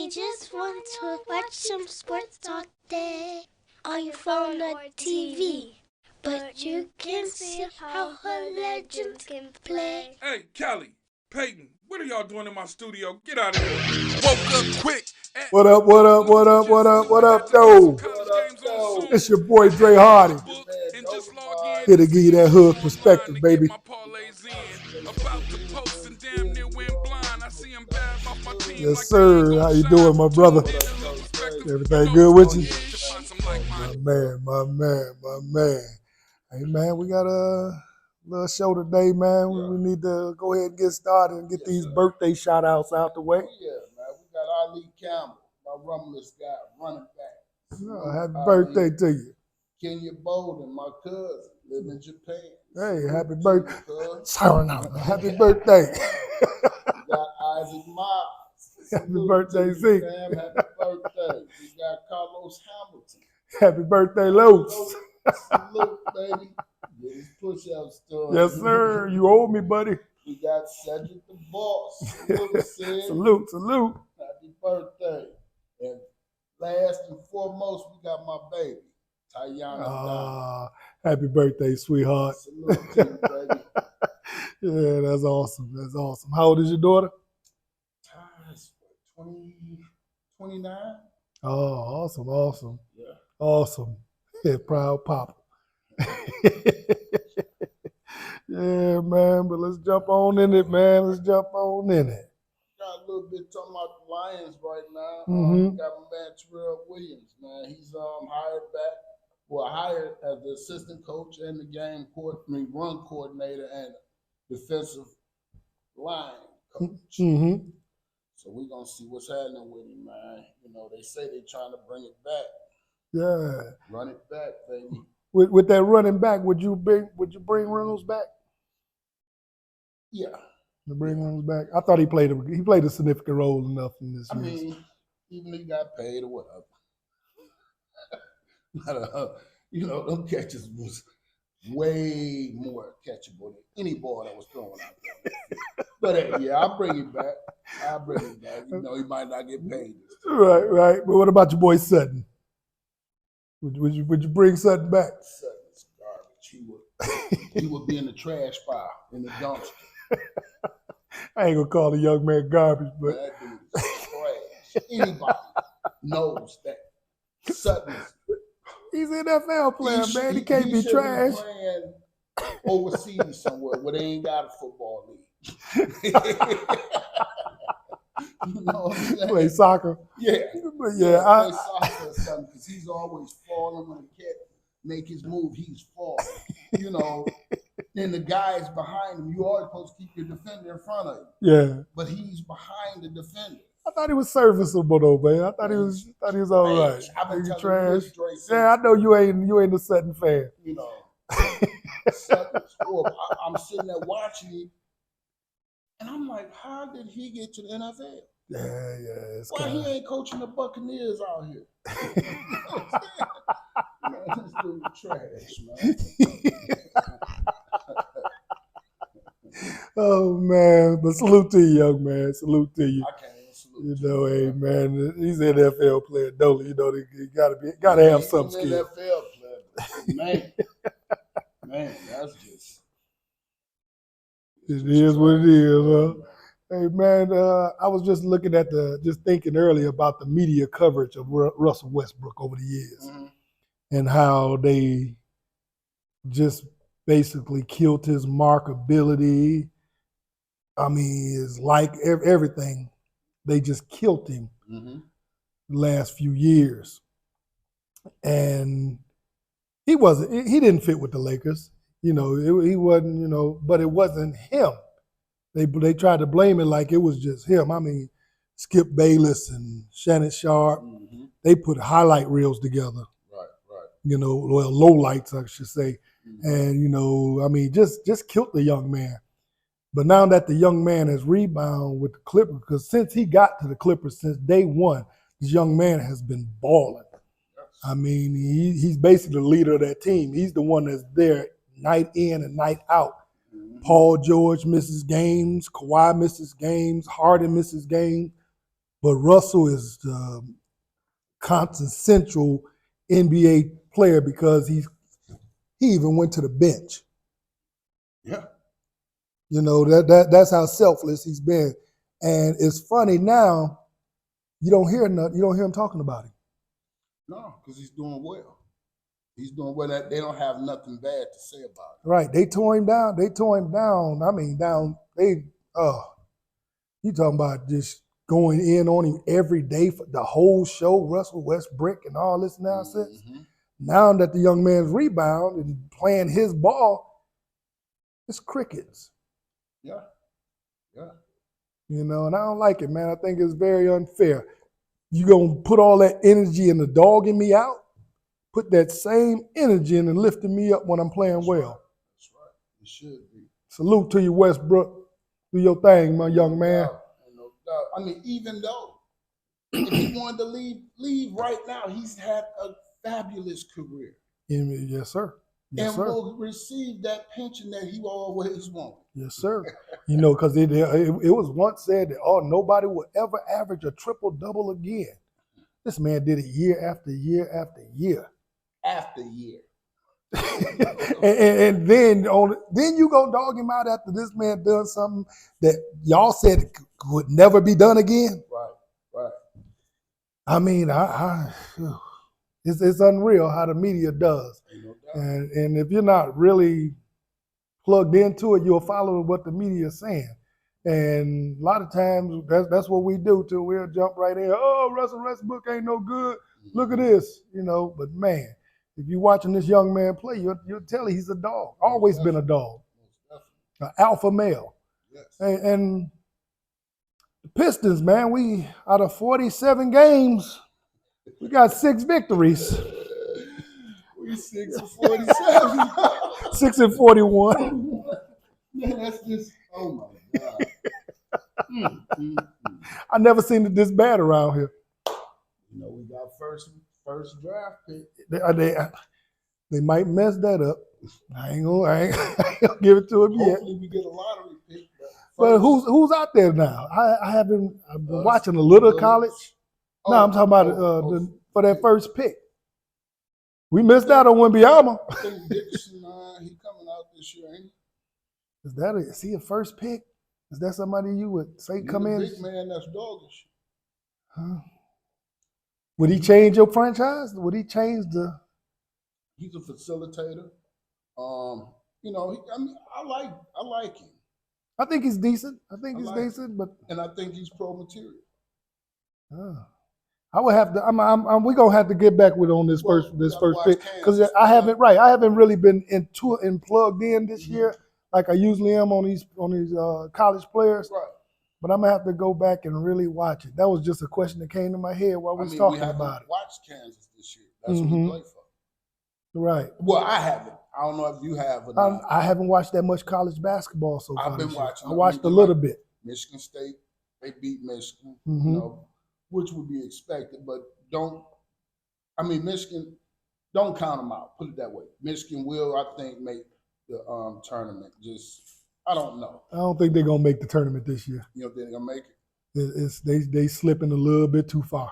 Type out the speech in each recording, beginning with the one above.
We just want to watch some sports all day on your phone or TV. But you can see how her legends can play. Hey, Kelly, Peyton, what are y'all doing in my studio? Get out of here. Woke up quick. What up, though? It's your boy Dre Hardy. Here to give you that hood perspective, baby. Yes, sir. How you doing, my brother? Everything good with you? My man. Hey, man, we got a little show today, man. We need to go ahead and get started and get these birthday shout-outs out the way. Oh, yeah, man. We got Ali Campbell, my rumbless guy, running back. Oh, happy birthday to you. Kenya Bolden, my cousin, live in Japan. Hey, happy birthday. Sorry, no. Happy birthday. We got Isaac Miles. Happy birthday, Zeke. Happy birthday. We got Carlos Hamilton. Happy birthday, Los. Salute, baby. Get his push-up story. Yes, sir. You owe me, buddy. We got Cedric the Boss. Salute. Happy birthday. And last and foremost, we got my baby, Tayana. Happy birthday, sweetheart. Salute to you, baby. Yeah, that's awesome. How old is your daughter? 29. Oh, awesome. Yeah. Awesome. Yeah, proud papa. Yeah, man, but let's jump on in it, man. Got a little bit talking about the Lions right now. Mm-hmm. Got my man Terrell Williams, man. He's hired as the assistant coach and the run coordinator and defensive line coach. Mm-hmm. So we're gonna see what's happening with him, man. You know, they say they're trying to bring it back. Yeah. Run it back, baby. With that running back, would you bring Reynolds back? Yeah. To bring Reynolds back? I thought he played a significant role enough in this. I mean, even he got paid or whatever. Them catches was way more catchable than any ball that was thrown out there. But hey, yeah, I'll bring it back. You know, he might not get paid. Right. But what about your boy Sutton? Would you bring Sutton back? Sutton's garbage. He would be in the trash pile, in the dumpster. I ain't gonna call the young man garbage, but that dude is trash. Anybody knows that. Sutton. He's an NFL player, man. He can't be trash. Be playing overseas somewhere where they ain't got a football league. You know what I'm saying? Play soccer. Yeah. But yeah, play soccer or something because he's always falling when the cat make his move. He's falling. You know. Then the guys behind him, you always supposed to keep your defender in front of you. Yeah. But he's behind the defender. I thought he was serviceable though, man. I thought he was all right. I've been telling trash. You yeah, I know you ain't a Sutton fan. You know, Sutton's horrible. I'm sitting there watching him, and I'm like, how did he get to the NFL? Yeah. Why he ain't coaching the Buccaneers out here? You know what I'm saying? Man, this dude trash, man. Oh man, but salute to you, young man. Salute to you. I can't even salute you. Know, hey man, he's an NFL player, don't he? You know, he gotta have some skill. He's an NFL player, man, that's just. It is what it is, huh? Hey man, I was just thinking earlier about the media coverage of Russell Westbrook over the years, and how they just basically killed his markability. I mean, it's like everything. They just killed him the last few years. And he didn't fit with the Lakers. You know, he wasn't, you know, but it wasn't him. They tried to blame it like it was just him. I mean, Skip Bayless and Shannon Sharp, they put highlight reels together. Right. You know, well, lowlights, I should say. And, you know, I mean, just killed the young man. But now that the young man has rebounded with the Clippers, because since he got to the Clippers, since day one, this young man has been balling. I mean, he's basically the leader of that team. He's the one that's there night in and night out. Paul George misses games. Kawhi misses games. Harden misses games. But Russell is the constant central NBA player because he even went to the bench. Yeah. You know, that's how selfless he's been. And it's funny now, you don't hear him talking about him. No, because he's doing well. He's doing well. They don't have nothing bad to say about him. Right. They tore him down. I mean, you talking about just going in on him every day for the whole show, Russell Westbrook and all this nonsense. Mm-hmm. Now that the young man's rebound and playing his ball, it's crickets. Yeah. Yeah. You know, and I don't like it, man. I think it's very unfair. You gonna put all that energy in the dogging me out? Put that same energy in and lifting me up when I'm playing That's well. Right. That's right. It should be. Salute to you, Westbrook. Do your thing, my young man. No doubt. I mean, even though if he wanted to leave right now, he's had a fabulous career. Yes, sir. Yes, and sir. will receive that pension that he always wanted. Yes, sir. You know, because it was once said that, nobody will ever average a triple-double again. This man did it year after year after year. After year. and then you gonna dog him out after this man done something that y'all said would never be done again. Right. I mean, it's unreal how the media does, no and if you're not really plugged into it, you'll follow what the media is saying. And a lot of times that's what we do too. We'll jump right in. Oh, Russell Westbrook ain't no good. Look at this, But man, if you're watching this young man play, you'll tell he's a dog. Always been a dog, an alpha male. Yes. And the Pistons, man, we out of 47 games, we got 6 victories. We 6 for 47. 6 and 41. Man, that's just, oh my God. I never seen it this bad around here. We got first draft pick. They might mess that up. I ain't gonna give it to him yet. Hopefully we get a lottery pick. But who's out there now? I've been watching a little college. No, I'm talking about for that first pick. We missed out on Wembyama. I think Dixon, he coming out this year, ain't he? Is he a first pick? Is that somebody you would say come in? Big man, that's doggish. Huh? Would he change your franchise? Would he change the? He's a facilitator. I like him. I think he's decent. Decent, but I think he's pro material. I would have to. We're gonna have to get back on this first pick because I haven't really been into and plugged in this year like I usually am on these college players. Right. But I'm gonna have to go back and really watch it. That was just a question that came to my head while we was talking about it. Watched Kansas this year. That's what we play for. Right. Well, I haven't. I don't know if you have or not. I haven't watched that much college basketball so far. I've been watching. I watched a little bit. Michigan State, they beat Michigan, which would be expected, but Michigan, don't count them out. Put it that way. Michigan will, I think, make the tournament. I don't know. I don't think they're gonna make the tournament this year. You don't think they're gonna make it? They slipping a little bit too far.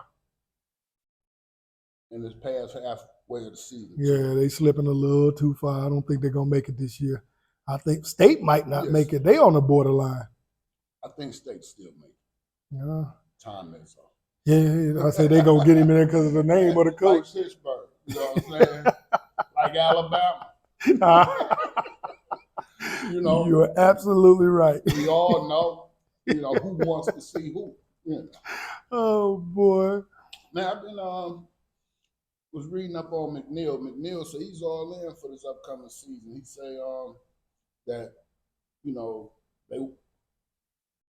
And it's past halfway of the season. Yeah, they slipping a little too far. I don't think they're gonna make it this year. I think State might not make it. They on the borderline. I think State still make it. Yeah. Time is off. Yeah, I say they gonna get him in there because of the name of the coach. Like Pittsburgh, you know what I'm saying? Like Alabama. You are absolutely right. We all know, who wants to see who. Oh boy. Man, I've been was reading up on McNeil. McNeil said he's all in for this upcoming season. He say that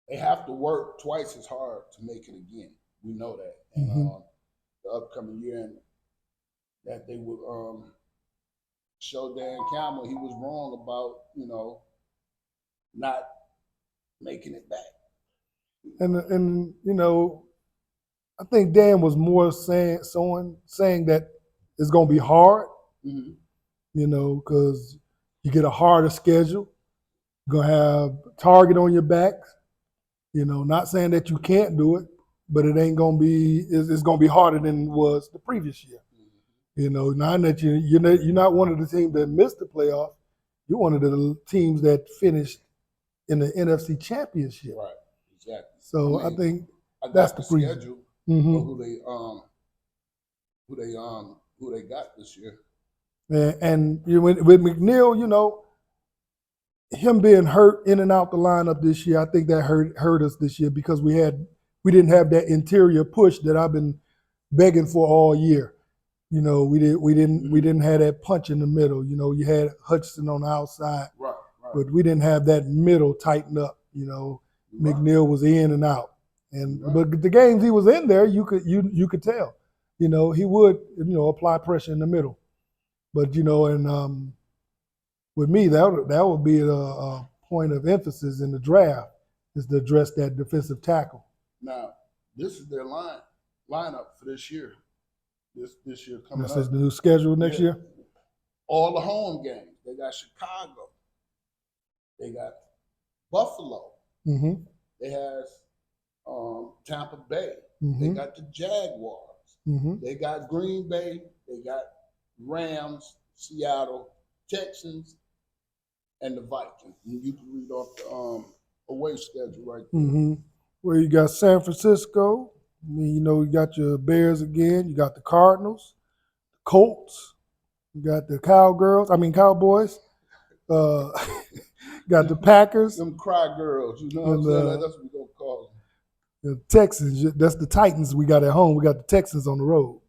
they have to work twice as hard to make it again. We know that. And the upcoming year, and that they would show Dan Campbell he was wrong about, not making it back. And I think Dan was more saying that it's gonna be hard, because you get a harder schedule. You're gonna have target on your back. Not saying that you can't do it, but it ain't gonna be. It's gonna be harder than it was the previous year. You know, now that you're not one of the teams that missed the playoff, you're one of the teams that finished in the NFC Championship. Right, exactly. So I think that's the schedule mm-hmm. for who they got this year. And with McNeil, you know, him being hurt in and out the lineup this year, I think that hurt us this year because we didn't have that interior push that I've been begging for all year. You know, we didn't have that punch in the middle. You know, you had Hutchinson on the outside, right. But we didn't have that middle tighten up. You know, right. McNeil was in and out, and but the games he was in there, you could tell. You know, he would apply pressure in the middle, but you know, and with me that would be a point of emphasis in the draft is to address that defensive tackle. Now, this is their lineup for this year. This year coming up. This is the new schedule next year? All the home games. They got Chicago. They got Buffalo. Mm-hmm. They have Tampa Bay. Mm-hmm. They got the Jaguars. Mm-hmm. They got Green Bay. They got Rams, Seattle, Texans, and the Vikings. You can read off the away schedule right there. Mm-hmm. Where you got San Francisco. You know, you got your Bears again. You got the Cardinals, the Colts. You got the Cowboys. Got the Packers. Them cry girls, you know what I'm saying? That's what we're going to call them. The Texans. That's the Titans we got at home. We got the Texans on the road.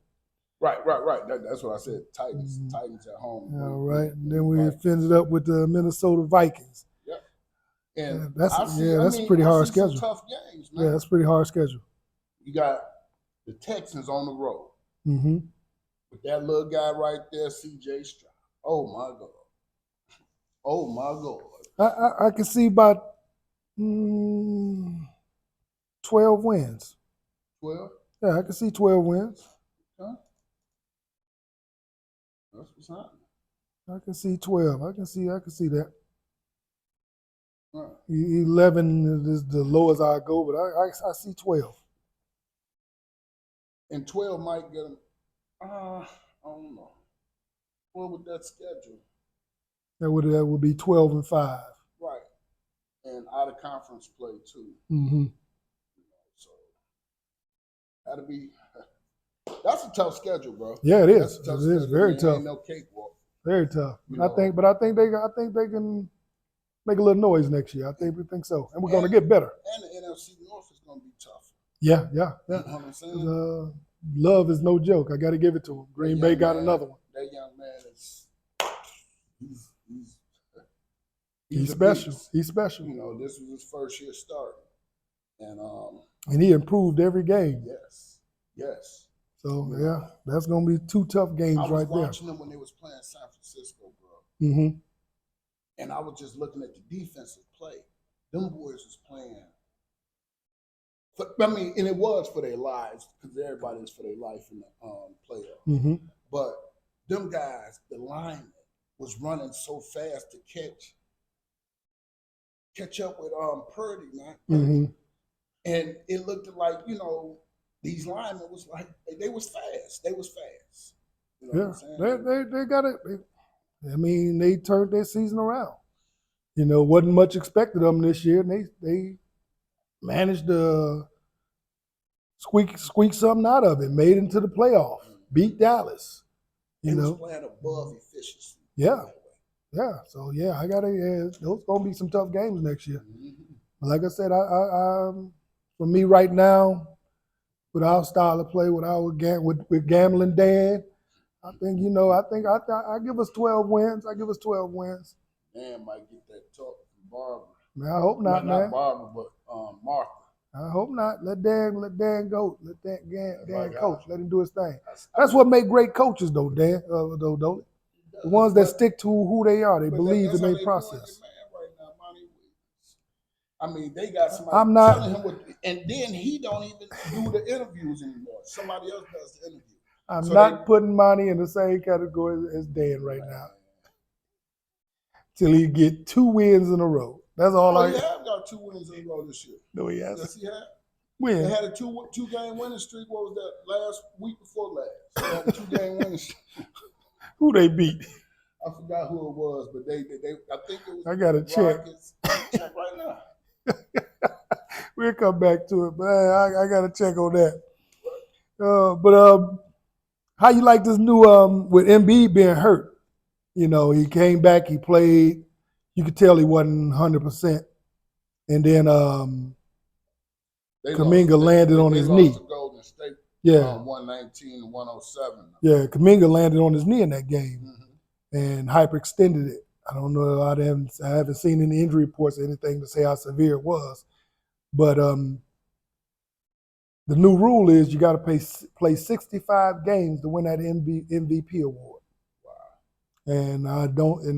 Right. That's what I said. Titans. Mm-hmm. Titans at home. All right. And then we finished up with the Minnesota Vikings. Yep. And that's a pretty hard schedule. Tough games, man. Yeah, that's a pretty hard schedule. You got the Texans on the road. Mm-hmm. With that little guy right there, C.J. Stroud. Oh, my God. I can see about 12 wins. 12? Yeah, I can see 12 wins. Huh? That's what's happening. I can see 12. I can see that. Right. 11 is the lowest I go, but I see 12. And 12 might get them. I don't know. What would that schedule? That would be 12-5. Right. And out of conference play too. Mm-hmm. So that's a tough schedule, bro. Yeah, it is. It is very tough. Ain't no cakewalk. Very tough. I think they can make a little noise next year. We think so, and we're going to get better. And the NFC North is going to be tough. Yeah. You know what I'm saying? Love is no joke. I got to give it to him. Green Bay got another one. That young man he's special. Beast. He's special. You know, this was his first year starting, and he improved every game. Yes. So yeah, that's gonna be 2 tough games right there. I was watching them when they was playing San Francisco, bro. Mm-hmm. And I was just looking at the defensive play. Them boys was playing. And it was for their lives because everybody's for their life in the playoffs. Mm-hmm. But them guys, the lineman, was running so fast to catch up with Purdy, man. Mm-hmm. And it looked like, these linemen was like they was fast. They was fast. You know what I'm saying? They got it. They turned their season around. Wasn't much expected of them this year, and they managed to squeak something out of it. Made it into the playoff. Beat Dallas. They was playing above efficiency. Yeah. So those gonna be some tough games next year. Mm-hmm. But like I said, I for me right now, with our style of play, with gambling Dan, I think I give us 12 wins. Dan might get that talk from Barbara. Man, I hope not, man. Not Barbara, but Martha. I hope not. Let Dan go. Let Dan coach. Let him do his thing. That's what make great coaches, though, Dan. Don't it? The ones that stick to who they are. They believe in their process. They got somebody telling him and then he don't even do the interviews anymore. Somebody else does the interview. I'm not putting Monty in the same category as Dan right now. Till he get 2 wins in a row. That's all He have got 2 wins in a row this year. No, he hasn't. Yes, he has. When? They had a two-game winning streak. What was that? Last week before last. They had a 2-game winning streak. Who they beat? I forgot who it was, but they I think it was I gotta check. Rockets. Check right now. We'll come back to it, but I gotta check on that. How you like this new with Embiid being hurt? You know, he came back, he played. You could tell he wasn't 100%, and then Kuminga landed on his knee. To Golden State, yeah, 119 to 107. Yeah, Kuminga landed on his knee in that game and hyperextended it. I don't know. I haven't seen any injury reports or anything to say how severe it was, but the new rule is you got to play 65 games to win that MVP award. Wow. And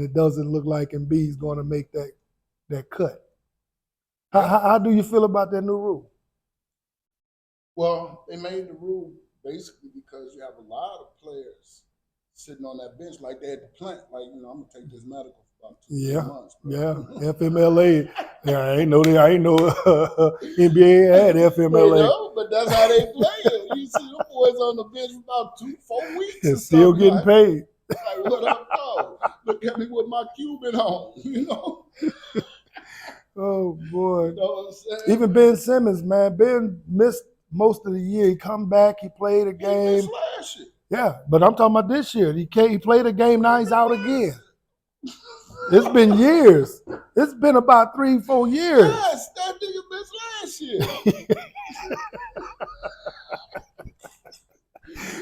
it doesn't look like Embiid's going to make that cut. How do you feel about that new rule? Well, they made the rule basically because you have a lot of players sitting on that bench like they had to plant. Like, I'm going to take this medical for about 2 months. Bro. Yeah, FMLA. Yeah, I ain't know NBA had FMLA. But that's how they play it. You see them boys on the bench for about 2-4 weeks. And still getting paid. Like, what up, dog? Look at me with my Cuban on, Oh, boy. You know what I'm saying? Even Ben Simmons, man. Ben missed most of the year. He come back, he played a game. He missed last year. Yeah, but I'm talking about this year. He played a game, now he's out again. It's been years. It's been about 3-4 years. Yes, that nigga missed last year.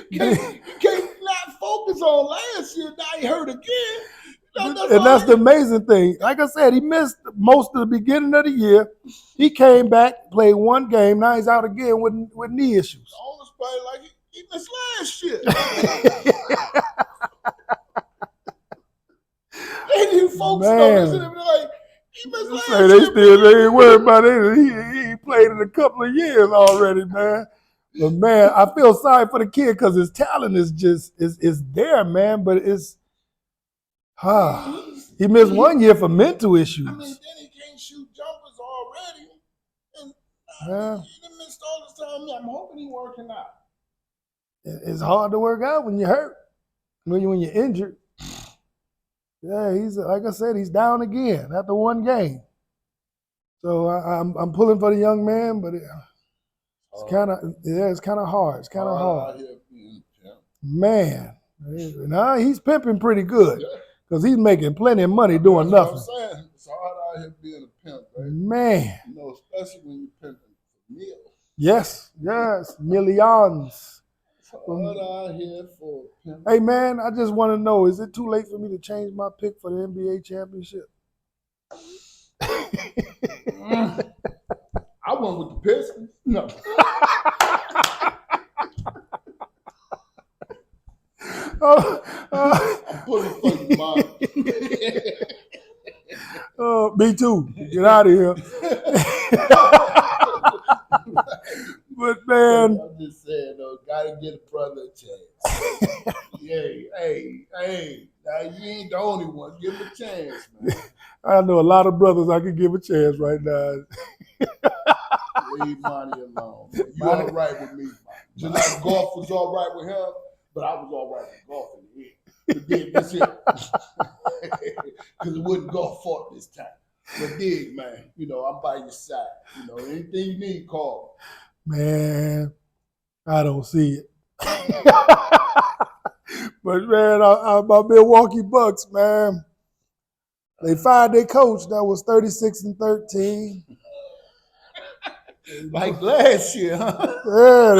you can't not focus on last year. Now he hurt again. That's the amazing thing. Like I said, he missed most of the beginning of the year. He came back, played one game. Now he's out again with knee issues. Almost played like he missed last year. They didn't focus on this. And like, he missed last year. They ain't worried about it. He played in a couple of years already, man. But man, I feel sorry for the kid because his talent is there, man. But it's he missed 1 year for mental issues. I mean, then he can't shoot jumpers already. And he missed all this time. I'm hoping he's working out. It's hard to work out when you're hurt, when you're injured. Yeah, he's like I said, he's down again after one game. So I'm pulling for the young man, but it's kind of hard. It's kind of hard. Man, now he's pimping pretty good because he's making plenty of money doing nothing. That's what I'm saying. It's hard out here being a pimp, right? Man, especially when you're pimping for meals. Yes, millions. Hard out here for a pimp. Hey man, I just want to know: is it too late for me to change my pick for the NBA championship? I went with the Pistons. No. I'm pulling for you, Mom. Me too. Get out of here. But man, I'm just saying though, gotta get a brother a chance. hey, now you ain't the only one. Give him a chance, man. I know a lot of brothers I could give a chance right now. Leave Monty alone. Man. You all right with me, man. Just like golf was all right with him, but I was all right with golf in the end. But then that's it. Because it wasn't golf fault this time. But dig, man, I'm by your side. Anything you need, call. Man, I don't see it. But man, my Milwaukee Bucks, man, they fired their coach that was 36-13. Like last year, huh? Yeah,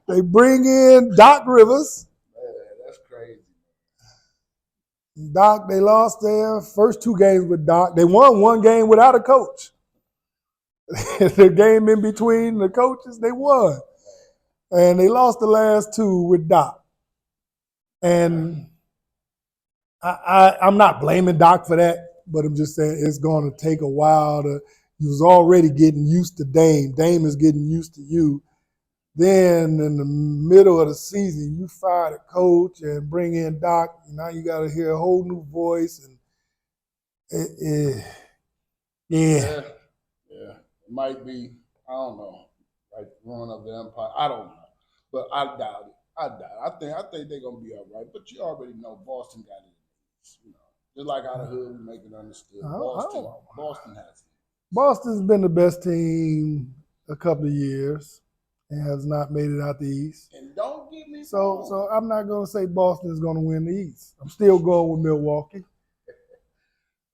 they bring in Doc Rivers. Man, that's crazy. Doc, they lost their first 2 games with Doc. They won 1 game without a coach. The game in between the coaches, they won. And they lost the last 2 with Doc. And I'm not blaming Doc for that, but I'm just saying it's going to take a while to. You was already getting used to Dame. Dame is getting used to you. Then in the middle of the season, you fire the coach and bring in Doc. Now you got to hear a whole new voice. And Yeah. It might be, I don't know. like run of the empire. I don't know, but I doubt it. I think they're gonna be all right. But you already know Boston got it. You know, just like out of hood, we make it understood. Boston has it. Boston's been the best team a couple of years and has not made it out the East. And don't get me wrong. So I'm not going to say Boston is going to win the East. I'm still going with Milwaukee.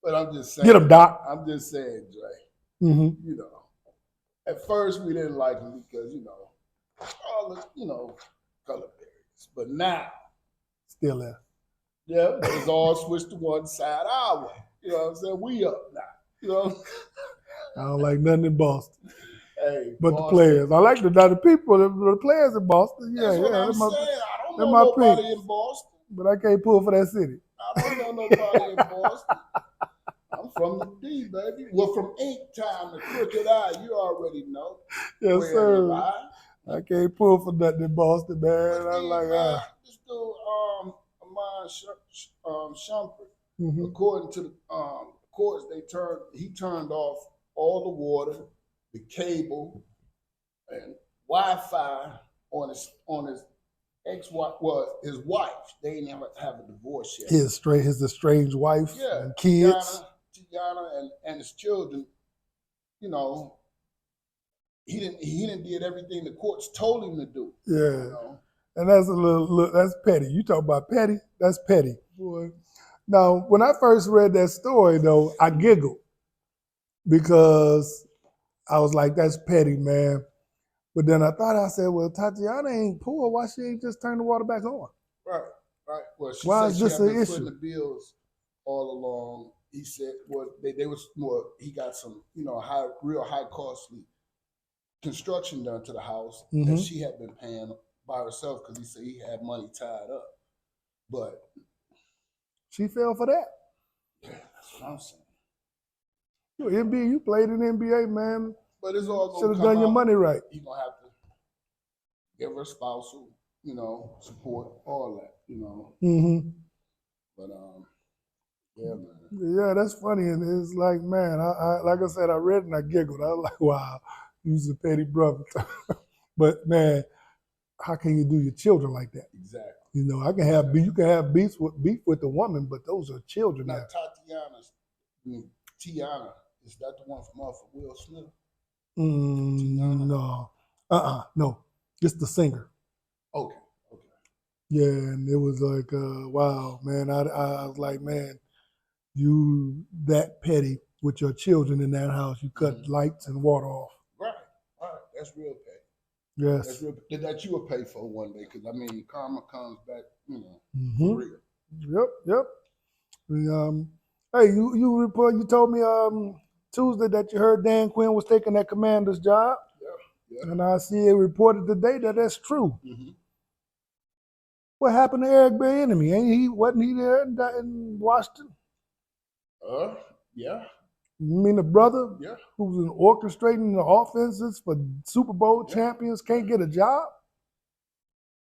But I'm just saying. Get him, Doc. I'm just saying, Dre. Mm-hmm. You know, at first we didn't like him because all the color barriers. But now, still there. Yeah, it's all switched to one side our way. You know what I'm saying? We up now. You know. I don't like nothing in Boston. Hey, but Boston. The players. I like the people, the players in Boston. That's what I'm saying. I don't know nobody in Boston. But I can't pull for that city. I don't know nobody in Boston. I'm from the D, baby. Well, from Ink Time to Crooked Eye, you already know. Yes, sir. I can't pull for nothing in Boston, man. I'm like, this dude, Amon Shumpert, according to the courts, he turned off all the water, the cable, and Wi-Fi on his ex-wife, his wife. They didn't have a divorce yet. His estranged wife and kids. Tiana and his children, he didn't did everything the courts told him to do. Yeah. And that's that's petty. You talk about petty? That's petty. Boy. Now, when I first read that story though, I giggled because I was like, that's petty, man. But then I said, well, Tatiana ain't poor. Why she ain't just turn the water back on? Right. Well, she why said is this she had an been issue? putting the bills all along. He said, well, they was more. He got some, real high costly construction done to the house that she had been paying by herself because he said he had money tied up. But she fell for that. Yeah, that's what I'm saying. You played in the NBA, man. But it's all should have done your money right. You're gonna have to give her spousal, support, all that, But yeah, man. Yeah, that's funny, and it's like, man, I like I said, I read and I giggled. I was like, wow, you's a petty brother. But man, how can you do your children like that? Exactly. You can have beef with the woman, but those are children. Now, Tiana, is that the one from off of Will Smith? No. No. It's the singer. Okay. Yeah, and it was like, wow, man. I was like, man, you that petty with your children in that house. You cut lights and water off. Right. That's real petty. Yes. That's real. That you will pay for one day, because karma comes back, for real. Yep. Hey, you told me Tuesday that you heard Dan Quinn was taking that commander's job. Yeah. And I see it reported today that that's true. What happened to Eric Bieniemy? Wasn't he there in Washington? Yeah. You mean the brother? Yeah. Who was orchestrating the offenses for Super Bowl champions can't get a job?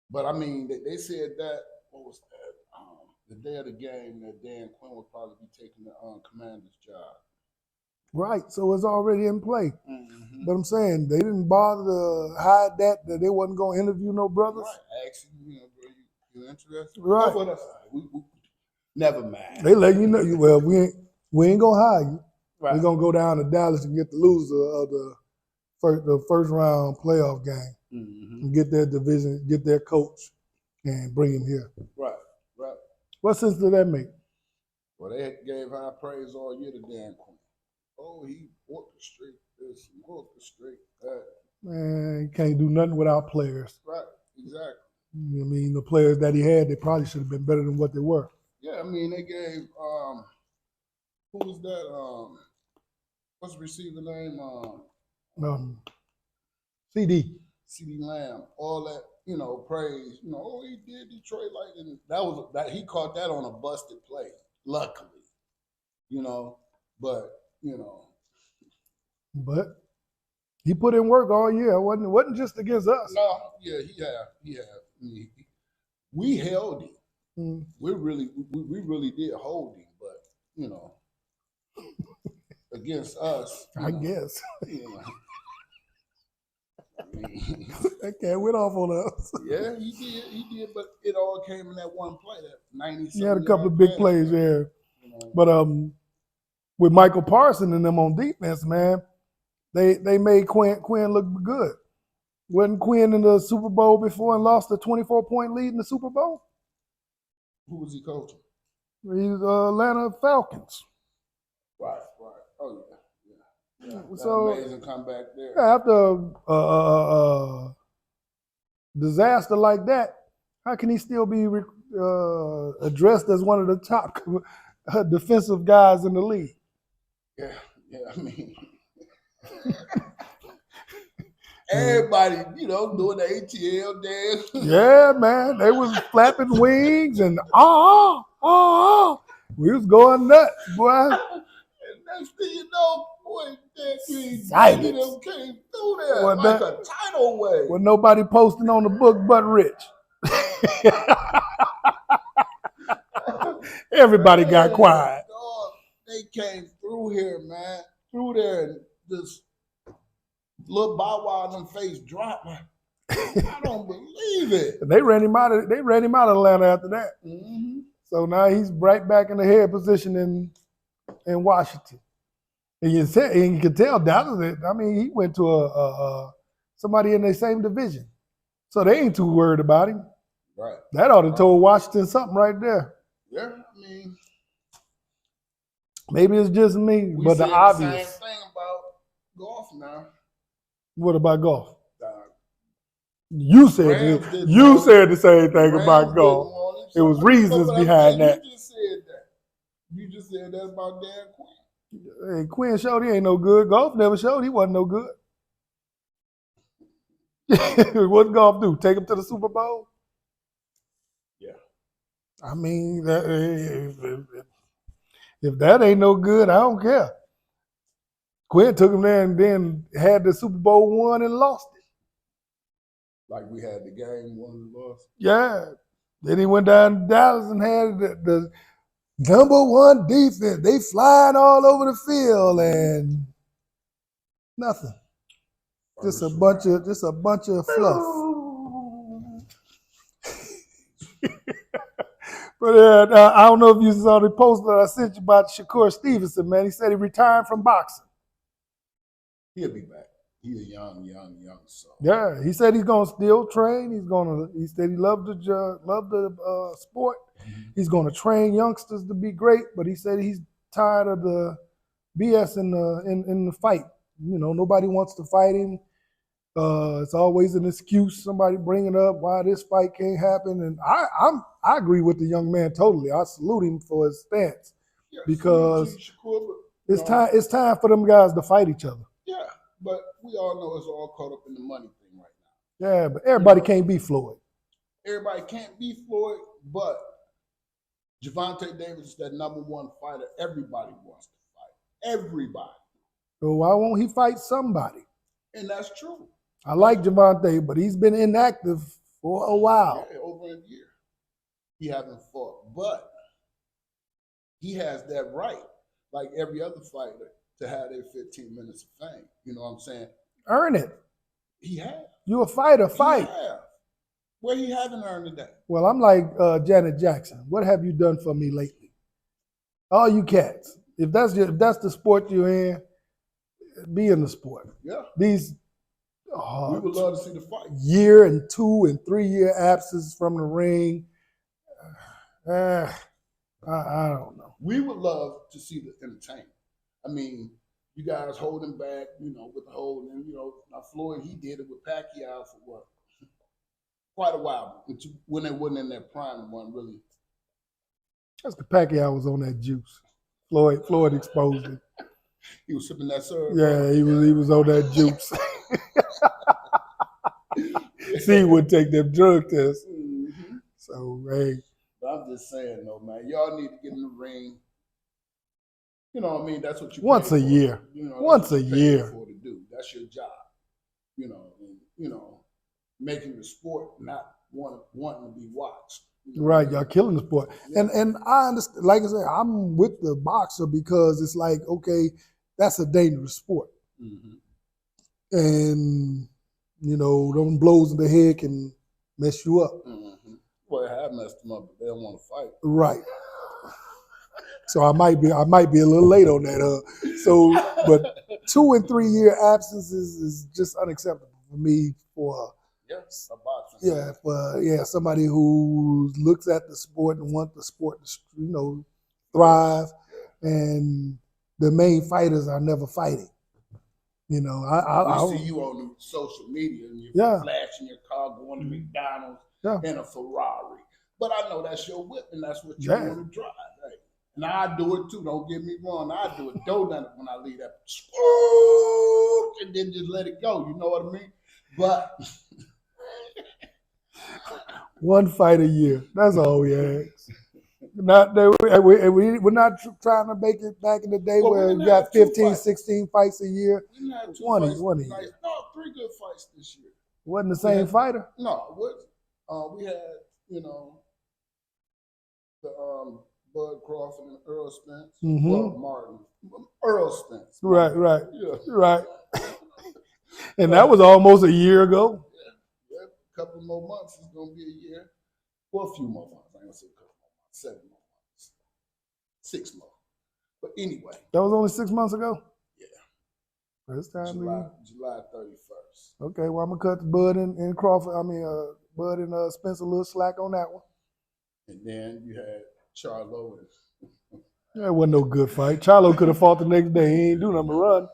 But they said that, what was that? The day of the game that Dan Quinn would probably be taking the commander's job. Right, so it's already in play. But I'm saying they didn't bother to hide that they wasn't going to interview no brothers. Right, actually, bro, you interested? Right. That's what I said. We never mind. They let you know. Well, we ain't gonna hire you. Right. We're gonna go down to Dallas and get the loser of the first round playoff game and get their division, get their coach, and bring him here. Right. What sense did that make? Well, they gave high praise all year to Dan Quinn. Oh, he orchestrate this, orchestrate that. Man, he can't do nothing without players. Right, exactly. The players that he had, they probably should have been better than what they were. Yeah, they gave who was that? What's the receiver name? CD Lamb. All that, praise. He did Detroit like, and that he caught that on a busted play. Luckily, but But he put in work all year. It wasn't just against us. No, yeah, he had. We held him. We really did hold him, but against us, I guess. I mean, That cat went off on us. yeah, he did, but it all came in that one play, that 90. He had a couple of big plays, yeah. You know. But with Michael Parsons and them on defense, man, they made Quinn look good. Wasn't Quinn in the Super Bowl before and lost a 24-point lead in the Super Bowl? Who was he coaching? He's Atlanta Falcons. Right. Oh yeah. So amazing comeback there. After a disaster like that, how can he still be addressed as one of the top defensive guys in the league? Yeah. I mean, everybody, doing the ATL dance. Yeah, man, they was flapping wings and we was going nuts, boy. And next thing you know, boy, that them came through there like a tidal wave. Well, nobody posting on the book but Rich. Everybody got quiet. Dog, they came through here, man. Through there, and this little Bow Wow in them face dropped. I don't believe it. They ran him out of Atlanta after that. Mm-hmm. So now he's right back in the head position in Washington. And you can tell Dallas. I mean, he went to somebody in the same division, so they ain't too worried about him. Right. That ought to told Washington something right there. Yeah, I mean, maybe it's just me, but the obvious. Same thing about golf now. What about golf? You said the same thing about golf. It was reasons behind that. You just said that about Dan Quinn. Hey, Quinn showed he ain't no good. Golf never showed he wasn't no good. What's golf do? Take him to the Super Bowl? Yeah. I mean, if that ain't no good, I don't care. Quinn took him there and then had the Super Bowl won and lost it. Like we had the game won and lost. Yeah. Then he went down to Dallas and had the number one defense. They flying all over the field and nothing. Just a bunch of fluff. But I don't know if you saw the post that I sent you about Shakur Stevenson, man. He said he retired from boxing. He'll be back. He's a young soul. Yeah, he said he's gonna still train. He said he loved the sport. Mm-hmm. He's gonna train youngsters to be great, but he said he's tired of the BS in the fight. Nobody wants to fight him. It's always an excuse. Somebody bringing up why this fight can't happen, and I agree with the young man totally. I salute him for his stance because it's time for them guys to fight each other. Yeah, but we all know it's all caught up in the money thing right now. Yeah, but everybody can't be Floyd. Everybody can't be Floyd, but Gervonta Davis is that number one fighter everybody wants to fight. Everybody. So why won't he fight somebody? And that's true. I like Gervonta, but he's been inactive for a while. Yeah, over a year. He hasn't fought, but he has that right, like every other fighter, to have their 15 minutes of fame. You know what I'm saying? Earn it. He has. You a fighter, fight. He have. Well, he haven't earned it that. Well, I'm like Janet Jackson. What have you done for me lately? All you cats. If that's the sport you're in, be in the sport. Yeah. These we would love to see the fight. Year and 2 and 3 year absences from the ring. I don't know. We would love to see the entertainment. I mean, you guys holding back, with the whole, and now Floyd, he did it with Pacquiao for what? Quite a while, when they wasn't in their prime and wasn't really. That's because Pacquiao was on that juice. Floyd exposed it. He was sipping that syrup. Yeah, he was on that juice. See, he wouldn't take them drug tests. Mm-hmm. So, hey. But I'm just saying, though, man, y'all need to get in the ring. You know what I mean? That's what you once a year. Once a year. For to do. That's your job. Making the sport not wanting to be watched. Right, y'all killing the sport. Yeah. And I understand, like I said, I'm with the boxer because it's like, okay, that's a dangerous sport. Mm-hmm. And You know, them blows in the head can mess you up. Mm-hmm. Well, it have messed them up, but they don't want to fight. Right. So I might be a little late on that. But 2 and 3 year absences is just unacceptable for me. For a boxer. Somebody who looks at the sport and wants the sport to thrive, and the main fighters are never fighting. You know, I see you on the social media and you're flashing your car, going to McDonald's in a Ferrari. But I know that's your whip and that's what you want to drive, right? And I do it too. Don't get me wrong. I do it donut when I leave that, and then just let it go. You know what I mean? But one fight a year. That's all we ask. We're not trying to make it back in the day where you got 15, 16 fights a year. We had 1 a year. No, 3 good fights this year. Wasn't the same fighter? No, we had, the Bud Crawford and Earl Spence. Mm-hmm. Well, Martin. Earl Spence. Right. Yeah. Right. And that was almost a year ago. Yeah. A couple more months. It's going to be a year. Well, a few more months. I ain't going to say a couple more months. 7 more months. 6 more. But anyway. That was only 6 months ago? Yeah. This time July 31st. Okay, well, I'm going to cut Bud and Crawford, Bud and Spence a little slack on that one. And then you had Charlo. That wasn't no good fight. Charlo could have fought the next day. He ain't do nothing but run.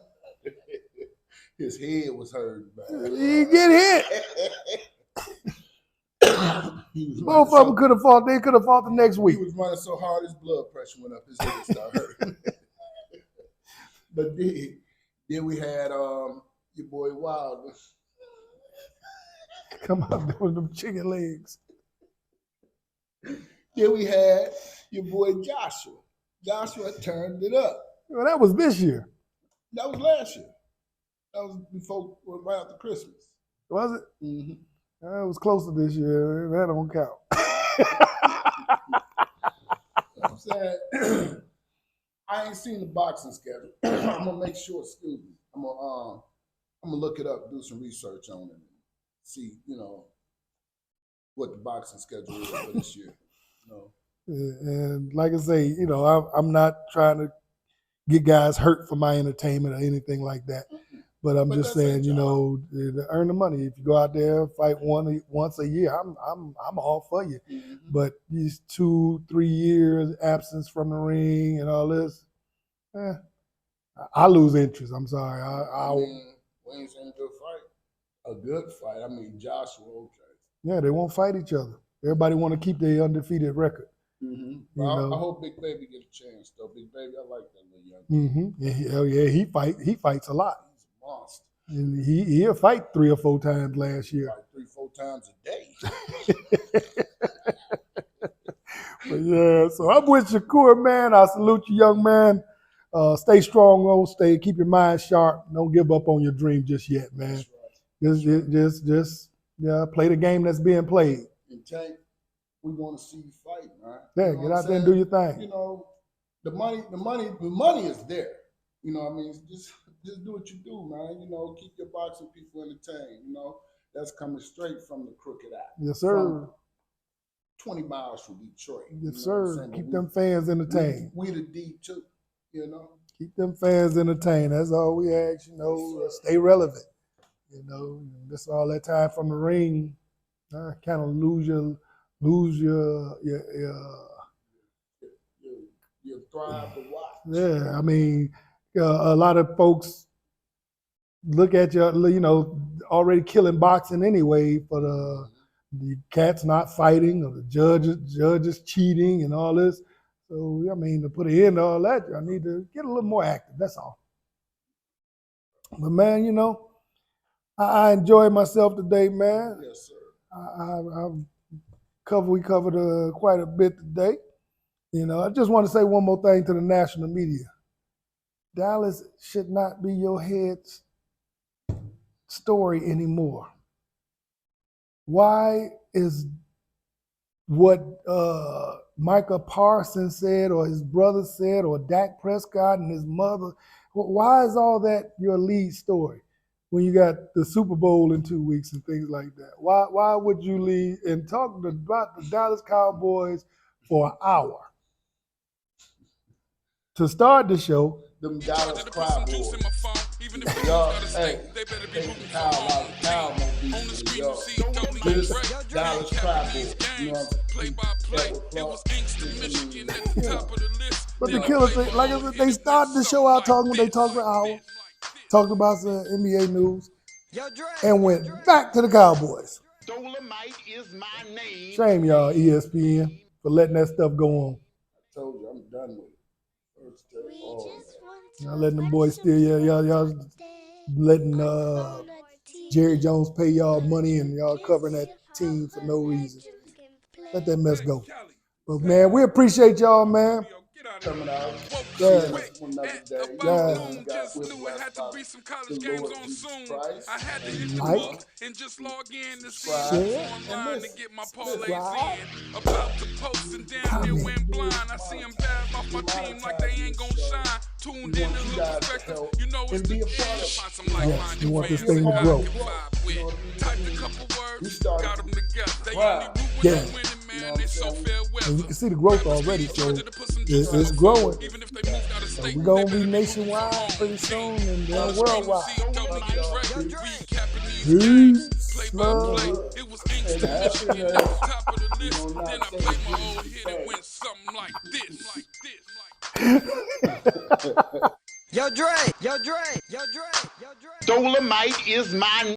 His head was hurt. He get hit. Both of them could have fought. They could have fought the next week. He was running so hard his blood pressure went up. His head started hurting. But then we had your boy Wilder. Come on, there was them chicken legs. Then we had your boy Joshua. Joshua turned it up. Well, that was this year. That was last year. That was before, right after Christmas. Was it? Mm-hmm. It was closer this year. That don't count. You know what I'm saying? I ain't seen the boxing schedule. I'm gonna make sure. Excuse me. I'm gonna look it up, do some research on it, and see, what the boxing schedule is for this year. And like I say, I'm not trying to get guys hurt for my entertainment or anything like that. But I'm just saying, to earn the money. If you go out there and fight once a year, I'm all for you. Mm-hmm. But these 2-3 years absence from the ring and all this, I lose interest. I'm sorry. We ain't seen a good fight. I mean, Joshua, okay. Yeah, they won't fight each other. Everybody want to keep their undefeated record. Mm-hmm. I hope Big Baby get a chance, though. Big Baby, I like that little young Mm-hmm. He fights a lot. He's a monster. And he'll fight 3 or 4 times last year. Like 3-4 times a day. But yeah, so I'm with Shakur, man. I salute you, young man. Stay strong, keep your mind sharp. Don't give up on your dream just yet, man. That's right. Just play the game that's being played. And Tank, we want to see you fight, man. Yeah, get out there and do your thing. The money is there. Just do what you do, man. Keep your boxing people entertained. That's coming straight from the Crooked Eye. Yes, sir. From 20 miles from Detroit. Yes, sir. Keep them fans entertained. We the D too, Keep them fans entertained. That's all we ask, stay relevant. That's all that time from the ring. Kind of lose your thrive to watch. Yeah, I mean, a lot of folks look at you, already killing boxing anyway for the cats not fighting or the judges cheating and all this. So, I mean, to put an end to all that, I need to get a little more active. That's all. But, man, I enjoyed myself today, man. Yes, sir. We covered quite a bit today. I just want to say one more thing to the national media. Dallas should not be your head's story anymore. Why is what Micah Parsons said or his brother said or Dak Prescott and his mother, why is all that your lead story? when you got the Super Bowl in 2 weeks and things like that? Why would you leave and talk about the Dallas Cowboys for an hour? To start the show, them Dallas Cowboys. Y'all, hey, take the cow out. The cow won't be for y'all. This Dallas Cowboys. You know what I'm saying? But the killer thing, like I said, they started the show out talking. They talked for an hour, talked about some NBA news, and went back to the Cowboys. Dolomite is my name. Shame y'all, ESPN, for letting that stuff go on. I told you, I'm done with it. Y'all letting them boys steal y'all letting Jerry Jones pay y'all money and y'all covering that team for no reason. Let that mess go. But man, we appreciate y'all, man. Coming out. Yeah. Another day. Yeah. Just knew it had to be some college games on soon. I had to hit the Mike. book and just log in to see Share online to get my parlays subscribe. in. About to post and damn near went blind. I see them bad off my team like they ain't gon' shine. Tuned in to look perspective. You know it's the end. Yes, we want this thing to grow. Typed a couple words, got them together. They only root when Yeah. they winning, man. They so fair weather. And you can see the growth already, so it's growing. So we're going to be nationwide pretty soon and then worldwide. Peace, love. It was Inkster, Michigan at the top of the list. Then I played my old hit and went something like this. Yo, Dre. Dolomite is my